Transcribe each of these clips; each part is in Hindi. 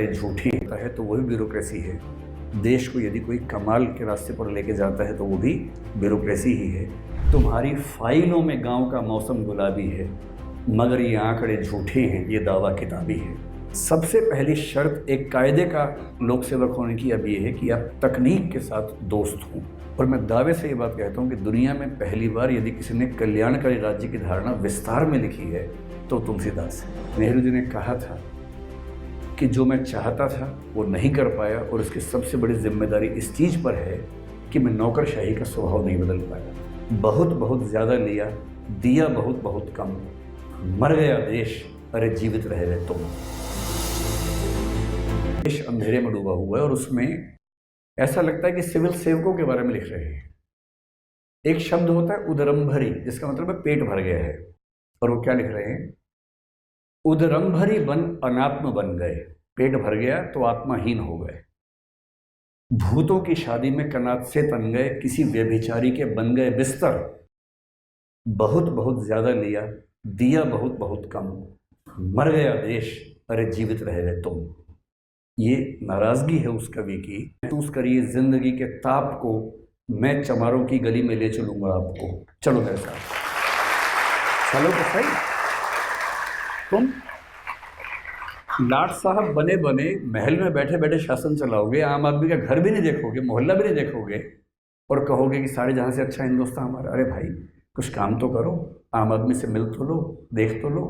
झूठी है तो वही ब्यूरोक्रेसी है। देश को यदि कोई कमाल के रास्ते पर लेके जाता है तो वो भी ब्यूरोक्रेसी ही है। तुम्हारी फाइलों में गांव का मौसम गुलाबी है, मगर ये आंकड़े झूठे हैं, ये दावा किताबी है। सबसे पहली शर्त एक कायदे का लोक सेवक होने की अब ये है कि आप तकनीक के साथ दोस्त हों। और मैं दावे से ये बात कहता हूँ कि दुनिया में पहली बार यदि किसी ने कल्याणकारी राज्य की धारणा विस्तार में लिखी है तो तुलसीदास है। नेहरू जी ने कहा था कि जो मैं चाहता था वो नहीं कर पाया, और उसकी सबसे बड़ी जिम्मेदारी इस चीज़ पर है कि मैं नौकरशाही का स्वभाव नहीं बदल पाया। बहुत बहुत ज़्यादा लिया, दिया बहुत बहुत कम, मर गया देश, अरे जीवित रह गए तुम। देश अंधेरे में डूबा हुआ है और उसमें ऐसा लगता है कि सिविल सेवकों के बारे में लिख रहे हैं। एक शब्द होता है उदरंभरी, जिसका मतलब है पेट भर गया है, और वो क्या लिख रहे हैं? उदरंभरी बन अनात्म बन गए। पेट भर गया तो आत्माहीन हो गए। भूतों की शादी में कनात से तन गए, किसी व्यभिचारी के बन गए बिस्तर। बहुत बहुत ज्यादा लिया, दिया बहुत बहुत कम, मर गया देश, अरे जीवित रह गए तुम। ये नाराजगी है उस कवि की। महसूस करिए जिंदगी के ताप को, मैं चमारों की गली में ले चलूंगा आपको। चलो मेरे साथ, चलो तो सही। तुम लाट साहब बने बने महल में बैठे बैठे शासन चलाओगे, आम आदमी का घर भी नहीं देखोगे, मोहल्ला भी नहीं देखोगे, और कहोगे कि सारे जहां से अच्छा हिंदुस्तान हमारा। अरे भाई, कुछ काम तो करो, आम आदमी से मिल तो लो, देख तो लो।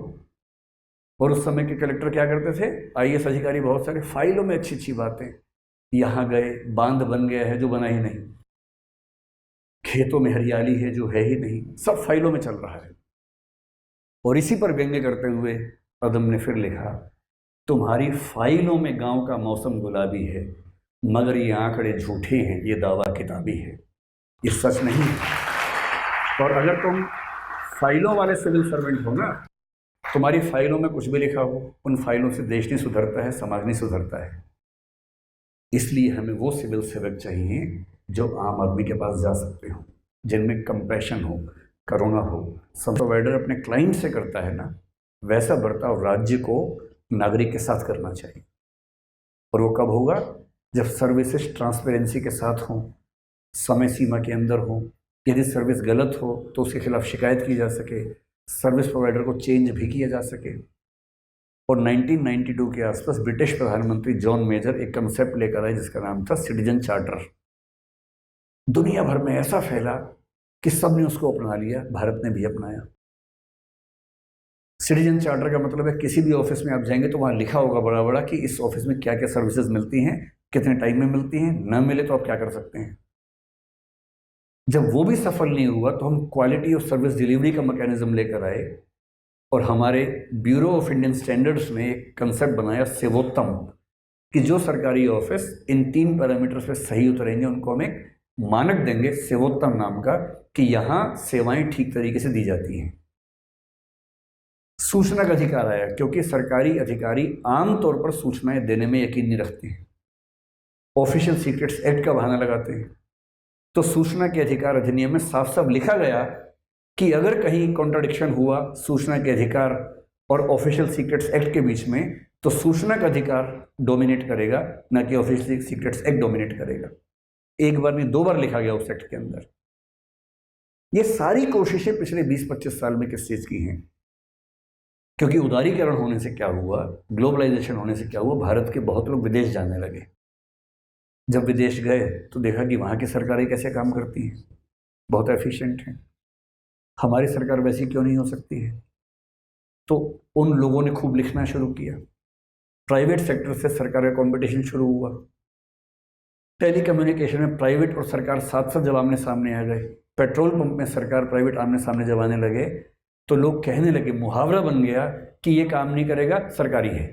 और उस समय के कलेक्टर क्या करते थे? आईएएस अधिकारी बहुत सारे, फाइलों में अच्छी अच्छी बातें, यहाँ गए, बांध बन गया है जो बना ही नहीं, खेतों में हरियाली है जो है ही नहीं, सब फाइलों में चल रहा है। और इसी पर व्यंग्य करते हुए अदम ने फिर लिखा, तुम्हारी फाइलों में गांव का मौसम गुलाबी है, मगर ये आंकड़े झूठे हैं, ये दावा किताबी है, ये सच नहीं है। और अगर तुम फाइलों वाले सिविल सर्वेंट हो ना, तुम्हारी फाइलों में कुछ भी लिखा हो, उन फाइलों से देश नहीं सुधरता है, समाज नहीं सुधरता है। इसलिए हमें वो सिविल सेवक चाहिए जो आम आदमी के पास जा सकते हो, जिनमें कंपैशन हो, करुणा हो। सब प्रोवाइडर अपने क्लाइंट से करता है ना, वैसा बर्ताव राज्य को नागरिक के साथ करना चाहिए। और वो कब होगा? जब सर्विसेज ट्रांसपेरेंसी के साथ हों, समय सीमा के अंदर हो। यदि सर्विस गलत हो तो उसके खिलाफ शिकायत की जा सके, सर्विस प्रोवाइडर को चेंज भी किया जा सके। और 1992 के आसपास ब्रिटिश प्रधानमंत्री जॉन मेजर एक कंसेप्ट लेकर आए जिसका नाम था सिटीजन चार्टर। दुनिया भर में ऐसा फैला कि सब ने उसको अपना लिया, भारत ने भी अपनाया। सिटीजन चार्टर का मतलब है किसी भी ऑफिस में आप जाएंगे तो वहाँ लिखा होगा बड़ा बड़ा कि इस ऑफिस में क्या क्या सर्विसेज मिलती हैं, कितने टाइम में मिलती हैं, न मिले तो आप क्या कर सकते हैं। जब वो भी सफल नहीं हुआ तो हम क्वालिटी ऑफ सर्विस डिलीवरी का मैकेनिज्म लेकर आए, और हमारे ब्यूरो ऑफ इंडियन स्टैंडर्ड्स ने एक कंसेप्ट बनाया सेवोत्तम, कि जो सरकारी ऑफिस इन 3 पैरामीटर्स पे सही उतरेंगे उनको हम एक मानक देंगे सेवोत्तम नाम का, कि यहाँ सेवाएं ठीक तरीके से दी जाती हैं। सूचना का अधिकार आया क्योंकि सरकारी अधिकारी आमतौर पर सूचनाएं देने में यकीन नहीं रखते हैं, ऑफिशियल सीक्रेट्स एक्ट का बहाना लगाते हैं। तो सूचना के अधिकार अधिनियम में साफ साफ लिखा गया कि अगर कहीं कॉन्ट्राडिक्शन हुआ सूचना के अधिकार और ऑफिशियल सीक्रेट्स एक्ट के बीच में, तो सूचना का अधिकार डोमिनेट करेगा, ना कि ऑफिशियल सीक्रेट्स एक्ट डोमिनेट करेगा। एक बार नहीं, 2 बार लिखा गया उस एक्ट के अंदर। ये सारी कोशिशें पिछले 20-25 साल में किस चीज की हैं? क्योंकि उदारीकरण होने से क्या हुआ, ग्लोबलाइजेशन होने से क्या हुआ, भारत के बहुत लोग विदेश जाने लगे। जब विदेश गए तो देखा कि वहाँ की सरकारें कैसे काम करती हैं, बहुत एफिशिएंट हैं। हमारी सरकार वैसी क्यों नहीं हो सकती है? तो उन लोगों ने खूब लिखना शुरू किया। प्राइवेट सेक्टर से सरकार का कॉम्पिटिशन शुरू हुआ। टेली कम्युनिकेशन में प्राइवेट और सरकार साथ साथ जब आमने सामने आ गए, पेट्रोल पंप में सरकार प्राइवेट आमने सामने जब आने लगे, तो लोग कहने लगे, मुहावरा बन गया कि ये काम नहीं करेगा, सरकारी है।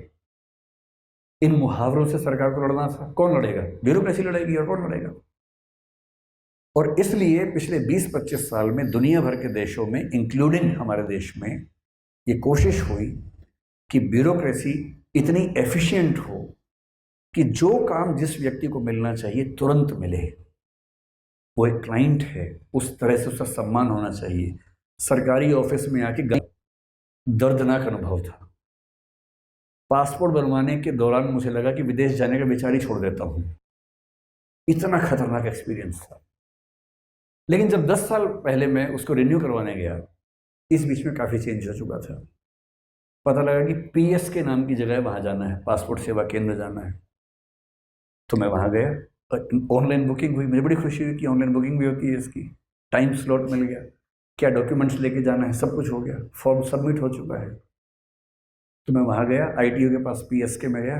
इन मुहावरों से सरकार को लड़ना था। कौन लड़ेगा? ब्यूरोक्रेसी लड़ेगी, और कौन लड़ेगा? और इसलिए पिछले 20-25 साल में दुनिया भर के देशों में, इंक्लूडिंग हमारे देश में, ये कोशिश हुई कि ब्यूरोक्रेसी इतनी एफिशिएंट हो कि जो काम जिस व्यक्ति को मिलना चाहिए तुरंत मिले। वो एक क्लाइंट है, उस तरह से उसका सम्मान होना चाहिए। सरकारी ऑफिस में आके दर्दनाक अनुभव था। पासपोर्ट बनवाने के दौरान मुझे लगा कि विदेश जाने का विचार ही छोड़ देता हूँ। इतना खतरनाक एक्सपीरियंस था। लेकिन जब 10 साल पहले मैं उसको रिन्यू करवाने गया, इस बीच में काफ़ी चेंज हो चुका था। पता लगा कि पीएस के नाम की जगह वहाँ जाना है, पासपोर्ट सेवा केंद्र जाना है। तो मैं वहाँ गया, ऑनलाइन बुकिंग हुई। मुझे बड़ी खुशी हुई कि ऑनलाइन बुकिंग भी होती है इसकी। टाइम स्लॉट मिल गया, क्या डॉक्यूमेंट्स लेके जाना है सब कुछ हो गया, फॉर्म सबमिट हो चुका है। तो मैं वहाँ गया, आईटीओ के पास पीएसके में गया।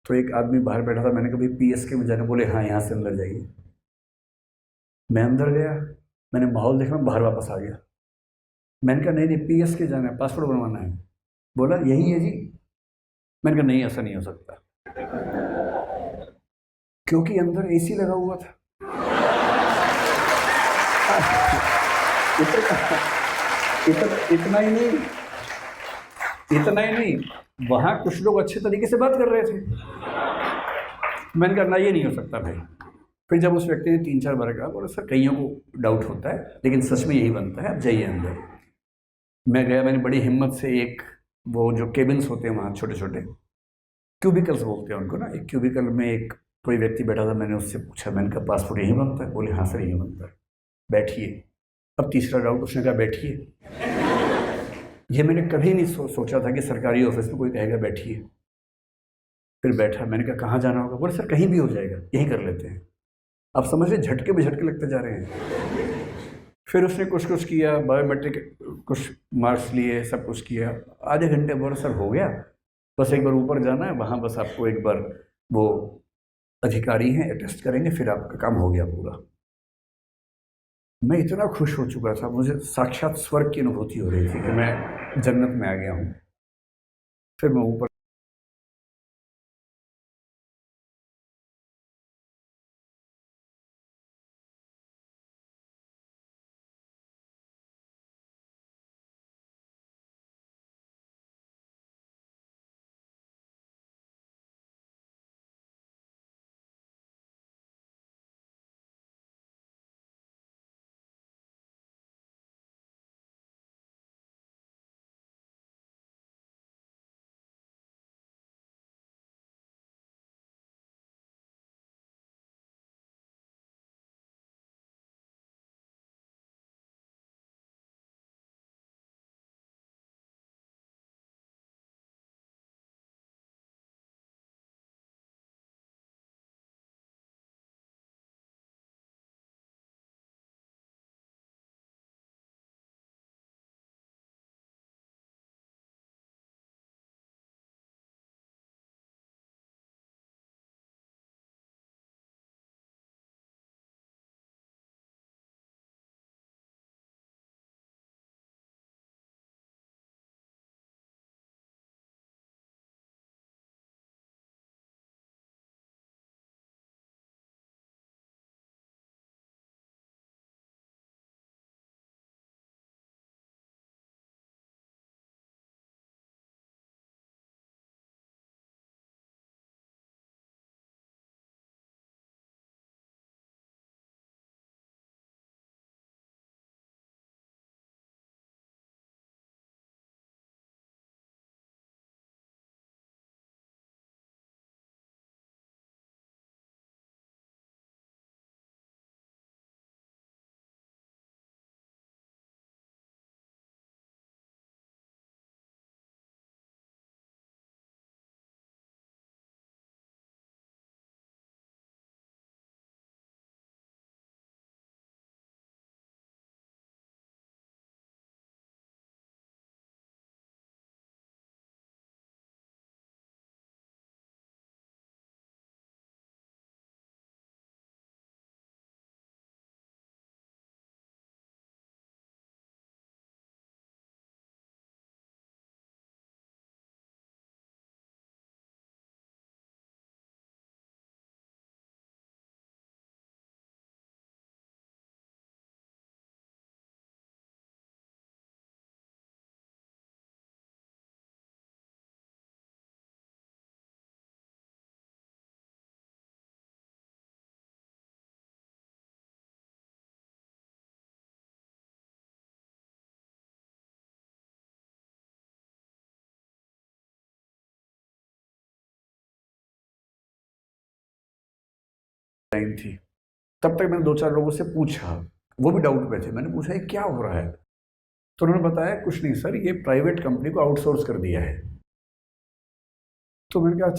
तो एक आदमी बाहर बैठा था, मैंने कहा भाई पीएसके में जाना, बोले हाँ यहाँ से अंदर जाइए। मैं अंदर गया, मैंने माहौल देखा, मैं बाहर वापस आ गया। मैंने कहा नहीं नहीं पीएसके जाना है, पासपोर्ट बनवाना है। बोला यही है जी। मैंने कहा नहीं ऐसा नहीं हो सकता, क्योंकि अंदर एसी लगा हुआ था। इतना इतना ही नहीं, इतना ही नहीं, वहां कुछ लोग अच्छे तरीके से बात कर रहे थे। मैंने कहा ना ये नहीं हो सकता भाई। फिर जब उस व्यक्ति ने 3-4 बार कहा, बोला सर कईयों को डाउट होता है लेकिन सच में यही बनता है, आप जाइए अंदर। मैं गया, मैंने बड़ी हिम्मत से एक, वो जो केबिन्स होते हैं वहाँ छोटे छोटे क्यूबिकल्स बोलते हैं उनको ना, एक क्यूबिकल में एक कोई व्यक्ति बैठा था। मैंने उससे पूछा, मैंने कहा पासपोर्ट यहीं बनता है? बोले हाँ सर यहीं बनता है, बैठिए। अब तीसरा डाउट, उसने कहा बैठिए। ये मैंने कभी नहीं सोचा था कि सरकारी ऑफिस में कोई कहेगा बैठिए। फिर बैठा, मैंने कहा कहाँ जाना होगा? बोले सर कहीं भी हो जाएगा, यहीं कर लेते हैं। आप समझ रहे, झटके पे झटके लगते जा रहे हैं। फिर उसने कुछ कुछ किया, बायोमेट्रिक कुछ मार्क्स लिए, सब कुछ किया। आधे घंटे बोला सर हो गया, बस एक बार ऊपर जाना है, वहाँ बस आपको एक बार वो अधिकारी हैं अटेस्ट करेंगे, फिर आपका काम हो गया पूरा। मैं इतना खुश हो चुका था, मुझे साक्षात स्वर्ग की अनुभूति हो रही थी कि मैं जन्नत में आ गया हूँ। फिर मैं ऊपर लाइन थी। तब तक मैंने 2-4 लोगों से पूछा, वो भी डाउट में थे। मैंने पूछा ये क्या हो रहा है, तो उन्होंने बताया कुछ नहीं सर, ये प्राइवेट कंपनी को आउटसोर्स कर दिया है। तो मैंने कहा